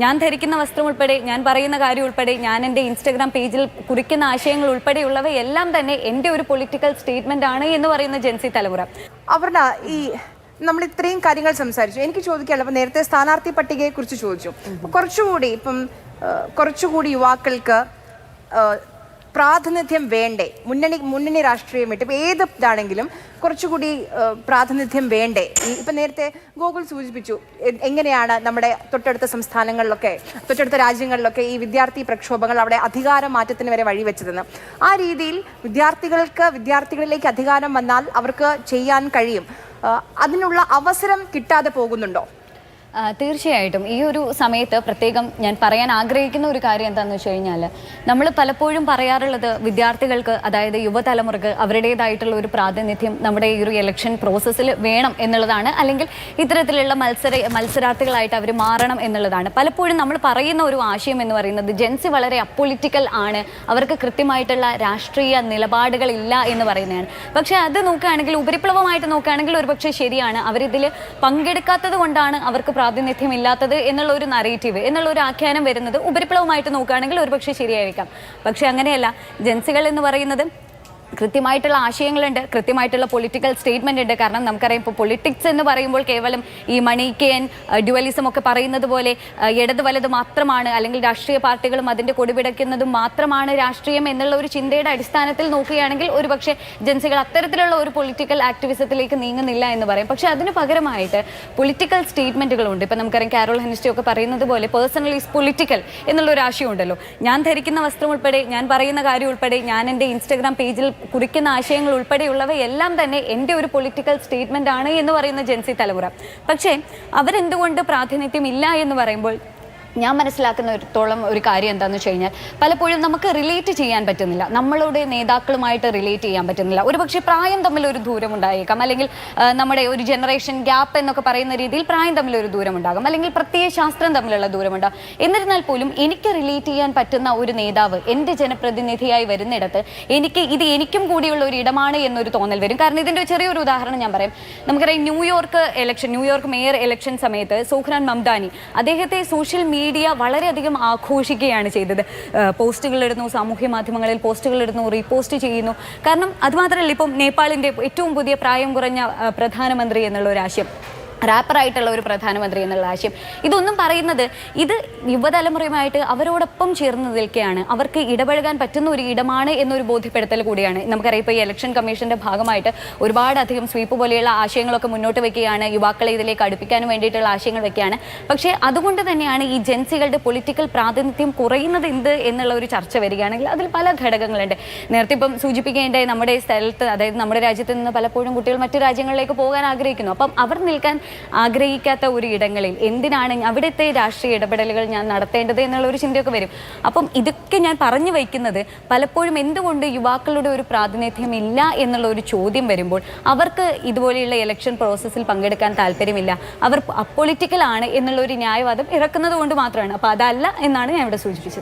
ഞാൻ ധരിക്കുന്ന വസ്ത്രം ഉൾപ്പെടെ, ഞാൻ പറയുന്ന കാര്യം ഉൾപ്പെടെ, ഞാൻ എൻ്റെ ഇൻസ്റ്റഗ്രാം പേജിൽ കുറിക്കുന്ന ആശയങ്ങൾ ഉൾപ്പെടെയുള്ളവയെല്ലാം തന്നെ എൻ്റെ ഒരു പൊളിറ്റിക്കൽ സ്റ്റേറ്റ്മെന്റ് ആണ് എന്ന് പറയുന്ന ജെൻസി തലമുറ. അവരുടെ ഈ നമ്മൾ ഇത്രയും കാര്യങ്ങൾ സംസാരിച്ചു. എനിക്ക് ചോദിക്കാനുള്ള, അപ്പം നേരത്തെ സ്ഥാനാർത്ഥി പട്ടികയെ കുറിച്ച് ചോദിച്ചു. കുറച്ചുകൂടി യുവാക്കൾക്ക് പ്രാതിനിധ്യം വേണ്ടേ? മുന്നണി രാഷ്ട്രീയം വിട്ട് ഇപ്പം ഏത് ഇതാണെങ്കിലും കുറച്ചുകൂടി പ്രാതിനിധ്യം വേണ്ടേ? ഇപ്പം നേരത്തെ ഗോകുൽ സൂചിപ്പിച്ചു എങ്ങനെയാണ് നമ്മുടെ തൊട്ടടുത്ത സംസ്ഥാനങ്ങളിലൊക്കെ, തൊട്ടടുത്ത രാജ്യങ്ങളിലൊക്കെ ഈ വിദ്യാർത്ഥി പ്രക്ഷോഭങ്ങൾ അവിടെ അധികാര മാറ്റത്തിന് വരെ വഴിവെച്ചതെന്ന്. ആ രീതിയിൽ വിദ്യാർത്ഥികളിലേക്ക് അധികാരം വന്നാൽ അവർക്ക് ചെയ്യാൻ കഴിയും. അതിനുള്ള അവസരം കിട്ടാതെ പോകുന്നുണ്ടോ? തീർച്ചയായിട്ടും ഈ ഒരു സമയത്ത് പ്രത്യേകം ഞാൻ പറയാൻ ആഗ്രഹിക്കുന്ന ഒരു കാര്യം എന്താണെന്ന് വെച്ച് കഴിഞ്ഞാൽ, നമ്മൾ പലപ്പോഴും പറയാറുള്ളത് വിദ്യാർത്ഥികൾക്ക്, അതായത് യുവതലമുറക്ക് അവരുടേതായിട്ടുള്ള ഒരു പ്രാതിനിധ്യം നമ്മുടെ ഈ ഒരു ഇലക്ഷൻ പ്രോസസ്സിൽ വേണം എന്നുള്ളതാണ്, അല്ലെങ്കിൽ ഇത്തരത്തിലുള്ള മത്സരാർത്ഥികളായിട്ട് അവർ മാറണം എന്നുള്ളതാണ്. പലപ്പോഴും നമ്മൾ പറയുന്ന ഒരു ആശയം എന്ന് പറയുന്നത് ജെൻസി വളരെ അപ്പൊളിറ്റിക്കൽ ആണ്, അവർക്ക് കൃത്യമായിട്ടുള്ള രാഷ്ട്രീയ നിലപാടുകളില്ല എന്ന് പറയുന്നതാണ്. പക്ഷേ അത് നോക്കുകയാണെങ്കിൽ, ഉപരിപ്ലവമായിട്ട് നോക്കുകയാണെങ്കിൽ ഒരുപക്ഷെ ശരിയാണ്. അവരിതിൽ പങ്കെടുക്കാത്തത് കൊണ്ടാണ് അവർക്ക് പ്രാതിനിധ്യം ഇല്ലാത്തത് എന്നുള്ള ഒരു നറേറ്റീവ്, എന്നുള്ള ഒരു ആഖ്യാനം വരുന്നത് ഉപരിപ്ലവമായിട്ട് നോക്കുകയാണെങ്കിൽ ഒരുപക്ഷെ ശരിയായിരിക്കാം. പക്ഷെ അങ്ങനെയല്ല. ജെൻസികൾ എന്ന് പറയുന്നത് കൃത്യമായിട്ടുള്ള ആശയങ്ങളുണ്ട്, കൃത്യമായിട്ടുള്ള പൊളിറ്റിക്കൽ സ്റ്റേറ്റ്മെന്റ് ഉണ്ട്. കാരണം നമുക്കറിയാം, ഇപ്പോൾ പൊളിറ്റിക്സ് എന്ന് പറയുമ്പോൾ കേവലം ഈ മണിക്കേൻ ഡ്യുവലിസം ഒക്കെ പറയുന്നത് പോലെ ഇടത് വലത് മാത്രമാണ്, അല്ലെങ്കിൽ രാഷ്ട്രീയ പാർട്ടികളും അതിൻ്റെ കൊടിപിടയ്ക്കുന്നതും മാത്രമാണ് രാഷ്ട്രീയം എന്നുള്ള ഒരു ചിന്തയുടെ അടിസ്ഥാനത്തിൽ നോക്കുകയാണെങ്കിൽ ഒരുപക്ഷെ ജെൻസികൾ അത്തരത്തിലുള്ള ഒരു പൊളിറ്റിക്കൽ ആക്ടിവിസത്തിലേക്ക് നീങ്ങുന്നില്ല എന്ന് പറയും. പക്ഷേ അതിന് പകരമായിട്ട് പൊളിറ്റിക്കൽ സ്റ്റേറ്റ്മെന്റുകളുണ്ട്. ഇപ്പം നമുക്കറിയാം, കാരോൾ ഹെനിസ്റ്റോ ഒക്കെ പറയുന്നത് പോലെ പേഴ്സണൽ ഈസ് പൊളിറ്റിക്കൽ എന്നുള്ള ഒരു ആശയം ഉണ്ടല്ലോ. ഞാൻ ധരിക്കുന്ന വസ്ത്രം ഉൾപ്പെടെ, ഞാൻ പറയുന്ന കാര്യം ഉൾപ്പെടെ, ഞാൻ എൻ്റെ ഇൻസ്റ്റഗ്രാം പേജിൽ കുറിക്കുന്ന ആശയങ്ങൾ ഉൾപ്പെടെയുള്ളവയെല്ലാം തന്നെ എൻ്റെ ഒരു പൊളിറ്റിക്കൽ സ്റ്റേറ്റ്മെന്റ് ആണ് എന്ന് പറയുന്ന ജെൻസി തലമുറ. പക്ഷേ അവരെന്തുകൊണ്ട് പ്രാതിനിധ്യം ഇല്ല എന്ന് പറയുമ്പോൾ ഞാൻ മനസ്സിലാക്കുന്നിടത്തോളം ഒരു കാര്യം എന്താണെന്ന് വെച്ച് കഴിഞ്ഞാൽ, പലപ്പോഴും നമുക്ക് റിലേറ്റ് ചെയ്യാൻ പറ്റുന്നില്ല, നമ്മളുടെ നേതാക്കളുമായിട്ട് റിലേറ്റ് ചെയ്യാൻ പറ്റുന്നില്ല. ഒരുപക്ഷെ പ്രായം തമ്മിലൊരു ദൂരം ഉണ്ടായേക്കാം, അല്ലെങ്കിൽ നമ്മുടെ ഒരു ജനറേഷൻ ഗ്യാപ്പ് എന്നൊക്കെ പറയുന്ന രീതിയിൽ പ്രായം തമ്മിലൊരു ദൂരം ഉണ്ടാകും, അല്ലെങ്കിൽ പ്രത്യയ ശാസ്ത്രം തമ്മിലുള്ള ദൂരമുണ്ടാകും. എന്നിരുന്നാൽ പോലും എനിക്ക് റിലേറ്റ് ചെയ്യാൻ പറ്റുന്ന ഒരു നേതാവ് എൻ്റെ ജനപ്രതിനിധിയായി വരുന്നിടത്ത് എനിക്കും കൂടിയുള്ള ഒരു ഇടമാണ് എന്നൊരു തോന്നൽ വരും. കാരണം ഇതിൻ്റെ ചെറിയൊരു ഉദാഹരണം ഞാൻ പറയാം. നമുക്കറിയാം, ന്യൂയോർക്ക് മേയർ ഇലക്ഷൻ സമയത്ത് സോഹ്രാൻ മംദാനി അദ്ദേഹത്തെ സോഷ്യൽ മീഡിയ വളരെയധികം ആഘോഷിക്കുകയാണ് ചെയ്തത്. പോസ്റ്റുകൾ ഇടുന്നു, സാമൂഹ്യ മാധ്യമങ്ങളിൽ പോസ്റ്റുകൾ ഇടുന്നു, റീപോസ്റ്റ് ചെയ്യുന്നു. കാരണം അതുമാത്രമല്ല, ഇപ്പം നേപ്പാളിൻ്റെ ഏറ്റവും പുതിയ പ്രായം കുറഞ്ഞ പ്രധാനമന്ത്രി എന്നുള്ള ഒരു ആശയം, റാപ്പറായിട്ടുള്ള ഒരു പ്രധാനമന്ത്രി എന്നുള്ള ആശയം, ഇതൊന്നും പറയുന്നത് ഇത് യുവതലമുറയുമായിട്ട് അവരോടൊപ്പം ചേർന്ന് നിൽക്കുകയാണ്, അവർക്ക് ഇടപഴകാൻ പറ്റുന്ന ഒരു ഇടമാണ് എന്നൊരു ബോധ്യപ്പെടുത്തൽ കൂടിയാണ്. നമുക്കറിയാം, ഇപ്പോൾ ഈ ഇലക്ഷൻ കമ്മീഷൻ്റെ ഭാഗമായിട്ട് ഒരുപാടധികം സ്വീപ്പ് പോലെയുള്ള ആശയങ്ങളൊക്കെ മുന്നോട്ട് വയ്ക്കുകയാണ്, യുവാക്കളെ ഇതിലേക്ക് അടുപ്പിക്കാനും വേണ്ടിയിട്ടുള്ള ആശയങ്ങൾ വയ്ക്കുകയാണ്. പക്ഷേ അതുകൊണ്ട് തന്നെയാണ് ഈ ജെൻസികളുടെ പൊളിറ്റിക്കൽ പ്രാതിനിധ്യം കുറയുന്നത് എന്ത് എന്നുള്ള ഒരു ചർച്ച വരികയാണെങ്കിൽ അതിൽ പല ഘടകങ്ങളുണ്ട്. നേരത്തെ ഇപ്പം സൂചിപ്പിക്കേണ്ടായി, നമ്മുടെ സ്ഥലത്ത്, അതായത് നമ്മുടെ രാജ്യത്ത് നിന്ന് പലപ്പോഴും കുട്ടികൾ മറ്റു രാജ്യങ്ങളിലേക്ക് പോകാൻ ആഗ്രഹിക്കുന്നു. അപ്പം അവർ നിൽക്കാൻ ആഗ്രഹിക്കാത്ത ഒരു ഇടങ്ങളിൽ എന്തിനാണ് അവിടുത്തെ രാഷ്ട്രീയ ഇടപെടലുകൾ ഞാൻ നടത്തേണ്ടത് എന്നുള്ള ഒരു ചിന്തയൊക്കെ വരും. അപ്പം ഇതൊക്കെ ഞാൻ പറഞ്ഞു വയ്ക്കുന്നത്, പലപ്പോഴും എന്തുകൊണ്ട് യുവാക്കളുടെ ഒരു പ്രാതിനിധ്യം ഇല്ല എന്നുള്ള ഒരു ചോദ്യം വരുമ്പോൾ അവർക്ക് ഇതുപോലെയുള്ള ഇലക്ഷൻ പ്രോസസ്സിൽ പങ്കെടുക്കാൻ താല്പര്യമില്ല, അവർ അപ്പൊളിറ്റിക്കൽ ആണ് എന്നുള്ള ഒരു ന്യായവാദം ഇറക്കുന്നത് കൊണ്ട് മാത്രമാണ്. അപ്പോൾ അതല്ല എന്നാണ് ഞാൻ ഇവിടെ സൂചിപ്പിച്ചത്.